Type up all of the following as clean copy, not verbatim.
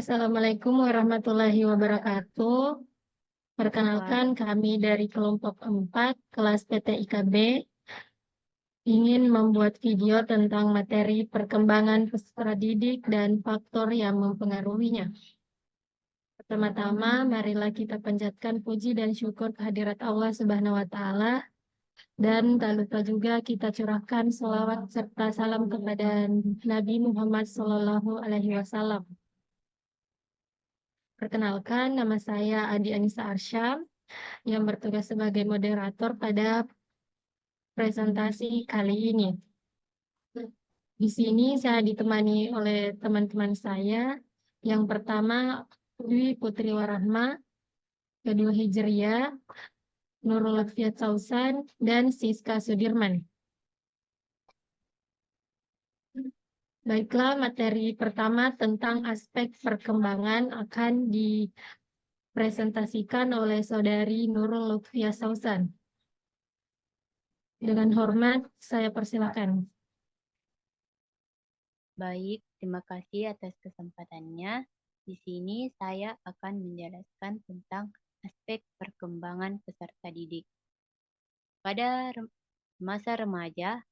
Assalamualaikum warahmatullahi wabarakatuh. Perkenalkan, kami dari kelompok 4 kelas PTIKB ingin membuat video tentang materi perkembangan peserta didik dan faktor yang mempengaruhinya. Pertama-tama, marilah kita panjatkan puji dan syukur kehadirat Allah Subhanahu wa Ta'ala, dan tak lupa juga kita curahkan sholawat serta salam kepada Nabi Muhammad SAW. Perkenalkan, nama saya Adi Anissa Arsyam yang bertugas sebagai moderator pada presentasi kali ini. Di sini saya ditemani oleh teman-teman saya. Yang pertama, Dwi Putri Warahma, kedua Hijriya, Nurul Lutfiat Sausan, dan Siska Sudirman. Baiklah, materi pertama tentang aspek perkembangan akan dipresentasikan oleh Saudari Nurul Lutfiat Sausan. Dengan hormat, saya persilakan. Baik, terima kasih atas kesempatannya. Di sini saya akan menjelaskan tentang aspek perkembangan peserta didik. Pada masa remaja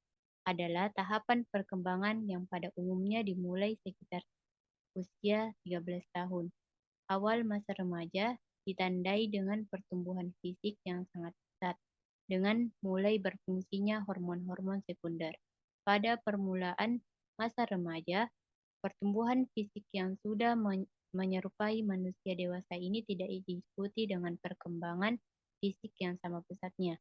adalah tahapan perkembangan yang pada umumnya dimulai sekitar usia 13 tahun. Awal masa remaja ditandai dengan pertumbuhan fisik yang sangat pesat, dengan mulai berfungsinya hormon-hormon sekunder. Pada permulaan masa remaja, pertumbuhan fisik yang sudah menyerupai manusia dewasa ini tidak diikuti dengan perkembangan fisik yang sama pesatnya.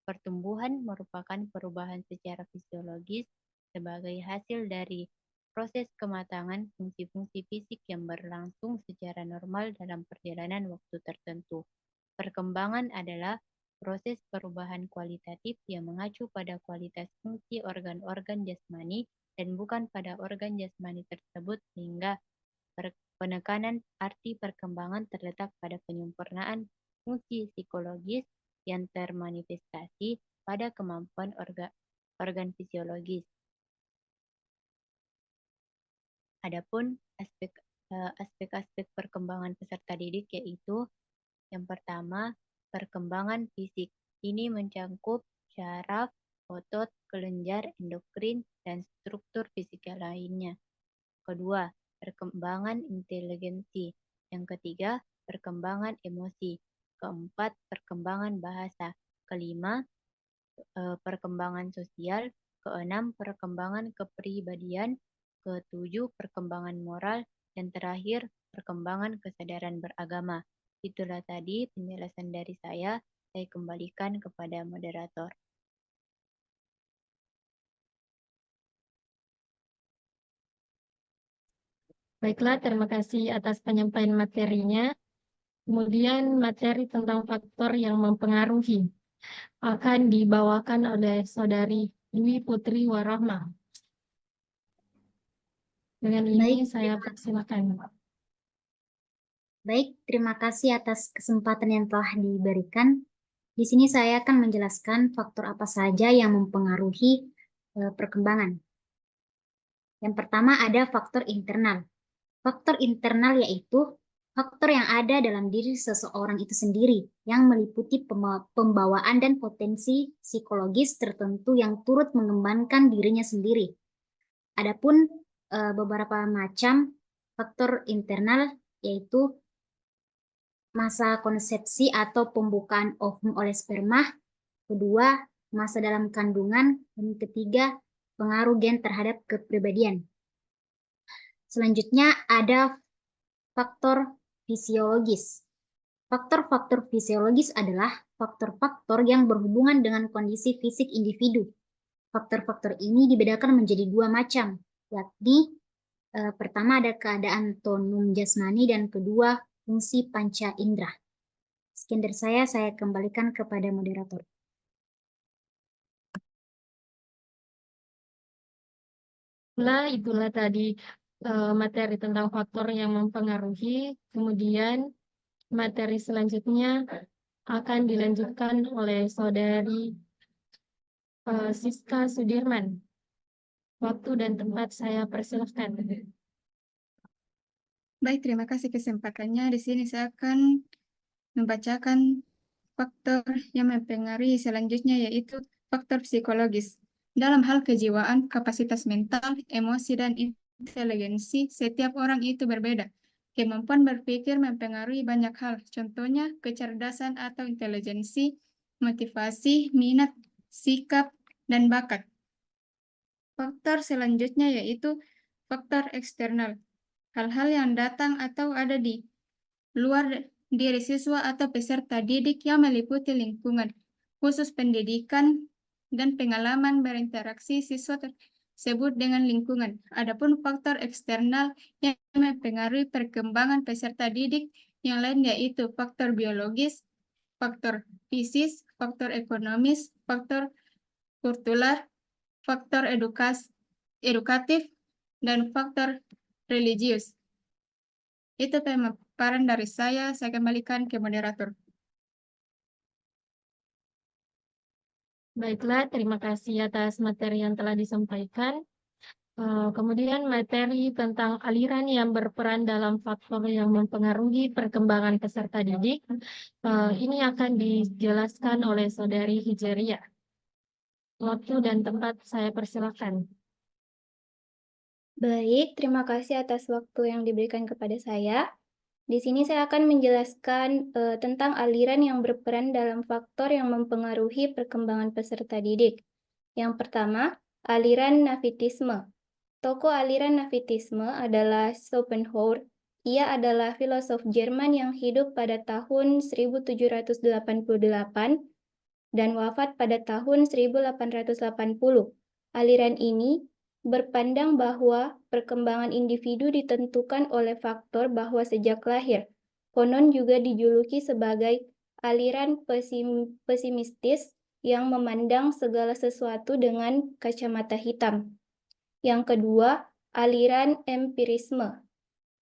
Pertumbuhan merupakan perubahan secara fisiologis sebagai hasil dari proses kematangan fungsi-fungsi fisik yang berlangsung secara normal dalam perjalanan waktu tertentu. Perkembangan adalah proses perubahan kualitatif yang mengacu pada kualitas fungsi organ-organ jasmani dan bukan pada organ jasmani tersebut, sehingga penekanan arti perkembangan terletak pada penyempurnaan fungsi psikologis yang termanifestasi pada kemampuan organ fisiologis. Adapun aspek-aspek perkembangan peserta didik yaitu yang pertama, perkembangan fisik. Ini mencakup syaraf, otot, kelenjar, endokrin, dan struktur fisik lainnya. Kedua, perkembangan inteligensi. Yang ketiga, perkembangan emosi. Keempat, perkembangan bahasa. Kelima, perkembangan sosial. Keenam, perkembangan kepribadian. Ketujuh, perkembangan moral. Dan terakhir, perkembangan kesadaran beragama. Itulah tadi penjelasan dari saya kembalikan kepada moderator. Baiklah, terima kasih atas penyampaian materinya. Kemudian materi tentang faktor yang mempengaruhi akan dibawakan oleh Saudari Dwi Putri Warahma. Dengan ini saya persilakan. Baik, terima kasih atas kesempatan yang telah diberikan. Di sini saya akan menjelaskan faktor apa saja yang mempengaruhi perkembangan. Yang pertama ada faktor internal. Faktor internal yaitu faktor yang ada dalam diri seseorang itu sendiri, yang meliputi pembawaan dan potensi psikologis tertentu yang turut mengembangkan dirinya sendiri. Adapun beberapa macam faktor internal yaitu masa konsepsi atau pembukaan ovum oleh sperma, kedua, masa dalam kandungan, dan ketiga, pengaruh gen terhadap kepribadian. Selanjutnya ada faktor fisiologis. Faktor-faktor fisiologis adalah faktor-faktor yang berhubungan dengan kondisi fisik individu. Faktor-faktor ini dibedakan menjadi dua macam, yakni pertama ada keadaan tonum jasmani dan kedua fungsi panca indera. Sekian dari saya kembalikan kepada moderator. Itulah tadi materi tentang faktor yang mempengaruhi. Kemudian materi selanjutnya akan dilanjutkan oleh Saudari Siska Sudirman. Waktu dan tempat saya persilahkan. Baik, terima kasih kesempatannya. Di sini saya akan membacakan faktor yang mempengaruhi selanjutnya, yaitu faktor psikologis. Dalam hal kejiwaan, kapasitas mental, emosi, dan inteligensi, setiap orang itu berbeda. Kemampuan berpikir mempengaruhi banyak hal, contohnya kecerdasan atau inteligensi, motivasi, minat, sikap, dan bakat. Faktor selanjutnya yaitu faktor eksternal. Hal-hal yang datang atau ada di luar diri siswa atau peserta didik yang meliputi lingkungan, khusus pendidikan dan pengalaman berinteraksi siswa tersebut dengan lingkungan. Adapun faktor eksternal yang mempengaruhi perkembangan peserta didik yang lain yaitu faktor biologis, faktor fisik, faktor ekonomis, faktor kultural, faktor edukatif, dan faktor religius. Itu pemaparan dari saya kembalikan ke moderator. Baiklah, terima kasih atas materi yang telah disampaikan. Kemudian materi tentang aliran yang berperan dalam faktor yang mempengaruhi perkembangan peserta didik. Ini akan dijelaskan oleh Saudari Hijeria. Waktu dan tempat saya persilakan. Baik, terima kasih atas waktu yang diberikan kepada saya. Di sini saya akan menjelaskan tentang aliran yang berperan dalam faktor yang mempengaruhi perkembangan peserta didik. Yang pertama, aliran Navitisme. Tokoh aliran Navitisme adalah Schopenhauer. Ia adalah filosof Jerman yang hidup pada tahun 1788 dan wafat pada tahun 1880. Aliran ini berpandang bahwa perkembangan individu ditentukan oleh faktor bahwa sejak lahir. Konon juga dijuluki sebagai aliran pesimistis yang memandang segala sesuatu dengan kacamata hitam. Yang kedua, aliran empirisme.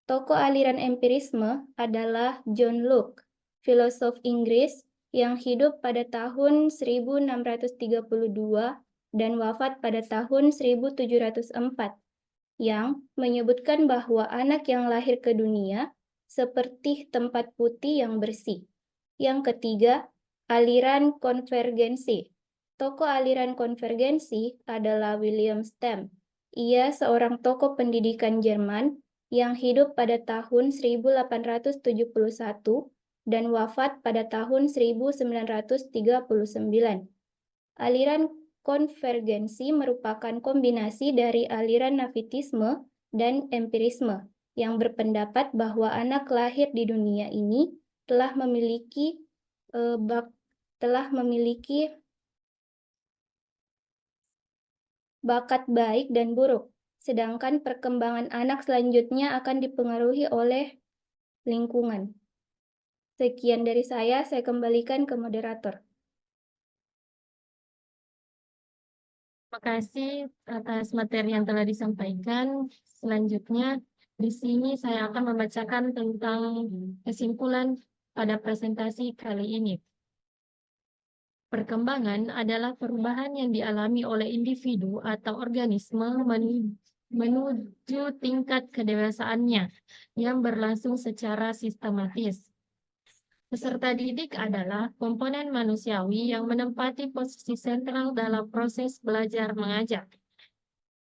Tokoh aliran empirisme adalah John Locke, filosof Inggris yang hidup pada tahun 1632 dan wafat pada tahun 1704, yang menyebutkan bahwa anak yang lahir ke dunia seperti tempat putih yang bersih. Yang ketiga, aliran konvergensi. Tokoh aliran konvergensi adalah William Stem. Ia seorang tokoh pendidikan Jerman yang hidup pada tahun 1871 dan wafat pada tahun 1939. Aliran konvergensi merupakan kombinasi dari aliran Navitisme dan empirisme yang berpendapat bahwa anak lahir di dunia ini telah memiliki bakat baik dan buruk, sedangkan perkembangan anak selanjutnya akan dipengaruhi oleh lingkungan. Sekian dari saya kembalikan ke moderator. Terima kasih atas materi yang telah disampaikan. Selanjutnya, di sini saya akan membacakan tentang kesimpulan pada presentasi kali ini. Perkembangan adalah perubahan yang dialami oleh individu atau organisme menuju tingkat kedewasaannya yang berlangsung secara sistematis. Peserta didik adalah komponen manusiawi yang menempati posisi sentral dalam proses belajar mengajar.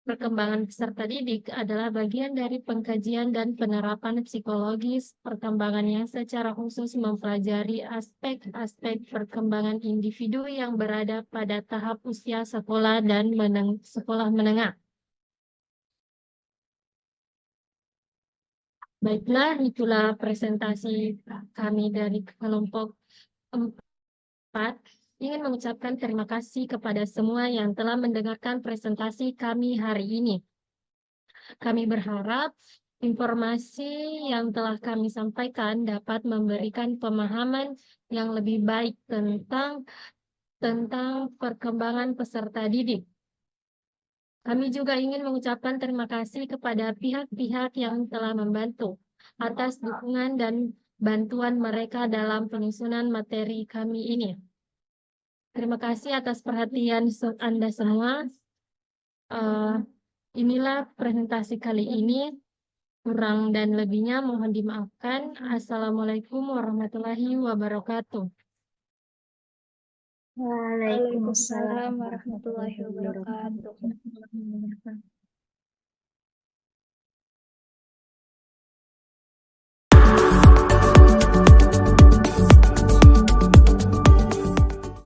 Perkembangan peserta didik adalah bagian dari pengkajian dan penerapan psikologis perkembangan yang secara khusus mempelajari aspek-aspek perkembangan individu yang berada pada tahap usia sekolah dan sekolah menengah. Baiklah, itulah presentasi kami dari kelompok 4. Ingin mengucapkan terima kasih kepada semua yang telah mendengarkan presentasi kami hari ini. Kami berharap informasi yang telah kami sampaikan dapat memberikan pemahaman yang lebih baik tentang perkembangan peserta didik. Kami juga ingin mengucapkan terima kasih kepada pihak-pihak yang telah membantu atas dukungan dan bantuan mereka dalam penyusunan materi kami ini. Terima kasih atas perhatian Anda semua. Inilah presentasi kali ini. Kurang dan lebihnya mohon dimaafkan. Assalamualaikum warahmatullahi wabarakatuh. Waalaikumsalam Waalaikumsalam warahmatullahi wabarakatuh. wabarakatuh.